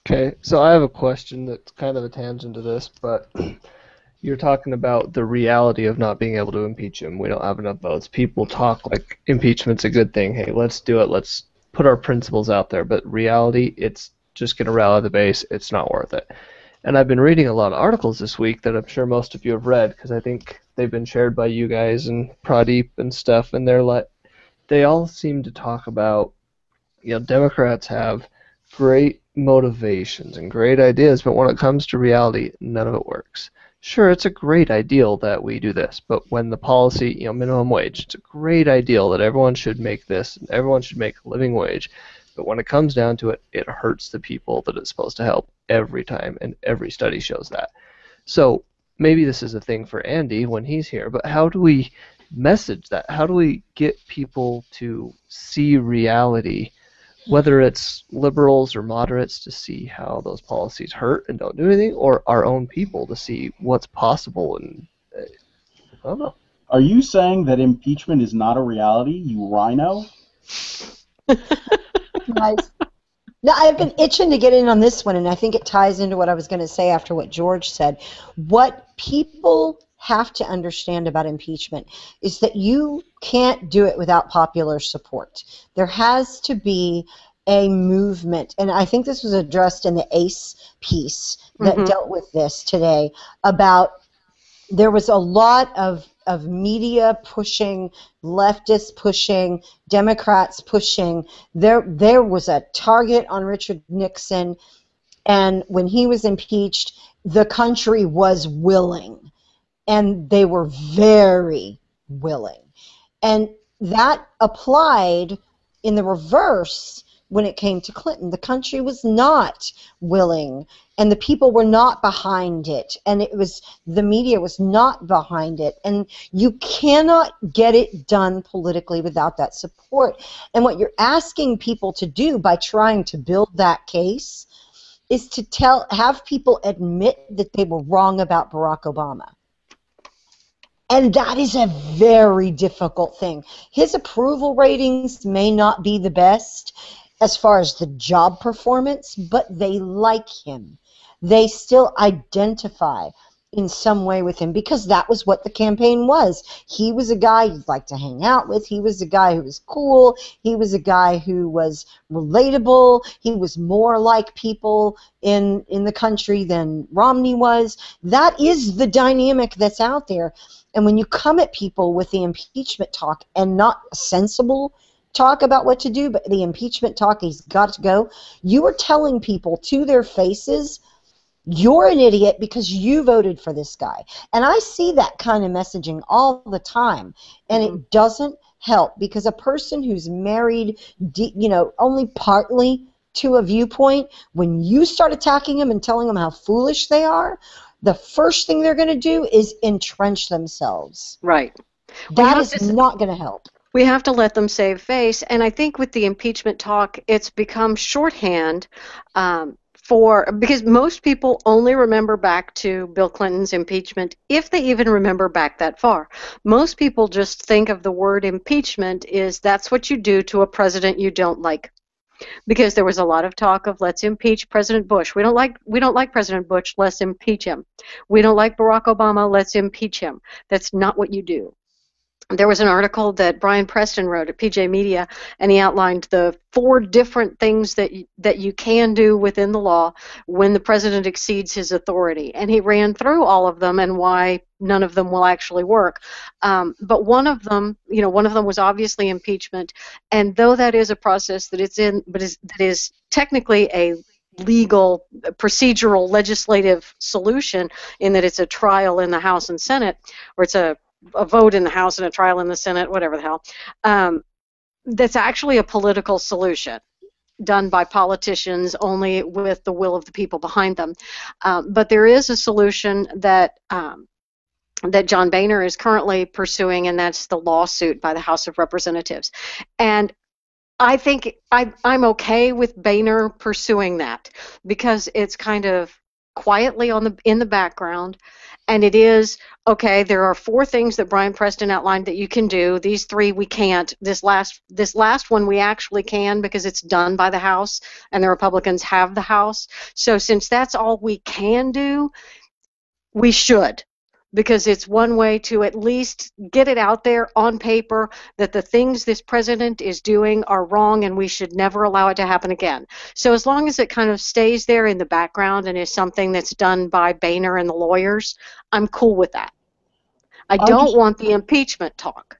Okay, so I have a question that's kind of a tangent to this, but you're talking about the reality of not being able to impeach him. We don't have enough votes. People talk like impeachment's a good thing. Hey, let's do it. Let's put our principles out there. But reality, it's just going to rally the base. It's not worth it. And I've been reading a lot of articles this week that I'm sure most of you have read because I think they've been shared by you guys and Pradeep and stuff. And they all seem to talk about, Democrats have great motivations and great ideas, but when it comes to reality, none of it works. Sure, it's a great ideal that we do this, but when the policy, minimum wage, it's a great ideal that everyone should make this and everyone should make a living wage. But when it comes down to it, it hurts the people that it's supposed to help every time, and every study shows that. So maybe this is a thing for Andy when he's here, but how do we message that? How do we get people to see reality, whether it's liberals or moderates, to see how those policies hurt and don't do anything, or our own people to see what's possible? And I don't know. Are you saying that impeachment is not a reality, you rhino? Nice. No, I've been itching to get in on this one, and I think it ties into what I was going to say after what George said. What people have to understand about impeachment is that you can't do it without popular support. There has to be a movement, and I think this was addressed in the ACE piece that dealt with this today, about there was a lot of media pushing, leftists pushing, Democrats pushing. There was a target on Richard Nixon, and when he was impeached, the country was willing, and they were very willing. And that applied in the reverse when it came to Clinton. The country was not willing, and the people were not behind it, and the media was not behind it, and you cannot get it done politically without that support. And what you're asking people to do by trying to build that case is to have people admit that they were wrong about Barack Obama. And that is a very difficult thing. His approval ratings may not be the best as far as the job performance, but they like him. They still identify in some way with him because that was what the campaign was. He was a guy you'd like to hang out with. He was a guy who was cool. He was a guy who was relatable. He was more like people in the country than Romney was. That is the dynamic that's out there. And when you come at people with the impeachment talk and not sensible talk about what to do, but the impeachment talk, he's got to go, you are telling people to their faces, you're an idiot because you voted for this guy. And I see that kind of messaging all the time, and it doesn't help, because a person who's married, only partly to a viewpoint, when you start attacking them and telling them how foolish they are, the first thing they're going to do is entrench themselves. Right. That is not going to help. We have to let them save face. And I think with the impeachment talk, it's become shorthand because most people only remember back to Bill Clinton's impeachment, if they even remember back that far. Most people just think of the word impeachment is that's what you do to a president you don't like. Because there was a lot of talk of let's impeach President Bush. We don't like President Bush, let's impeach him. We don't like Barack Obama, let's impeach him. That's not what you do. There was an article that Brian Preston wrote at PJ Media, and he outlined the 4 different things that you can do within the law when the president exceeds his authority. And he ran through all of them and why none of them will actually work. But one of them was obviously impeachment. And though that is a process that that is technically a legal, procedural, legislative solution in that it's a trial in the House and Senate, or it's a vote in the House and a trial in the Senate, whatever the hell, that's actually a political solution done by politicians only with the will of the people behind them. But there is a solution that John Boehner is currently pursuing, and that's the lawsuit by the House of Representatives. And I think I'm okay with Boehner pursuing that because it's kind of quietly in the background, and it is, okay, there are 4 things that Brian Preston outlined that you can do. These 3 we can't. This last one we actually can because it's done by the House, and the Republicans have the House. So since that's all we can do, we should, because it's one way to at least get it out there on paper that the things this president is doing are wrong and we should never allow it to happen again. So as long as it kind of stays there in the background and is something that's done by Boehner and the lawyers, I'm cool with that. I I don't just want the impeachment talk.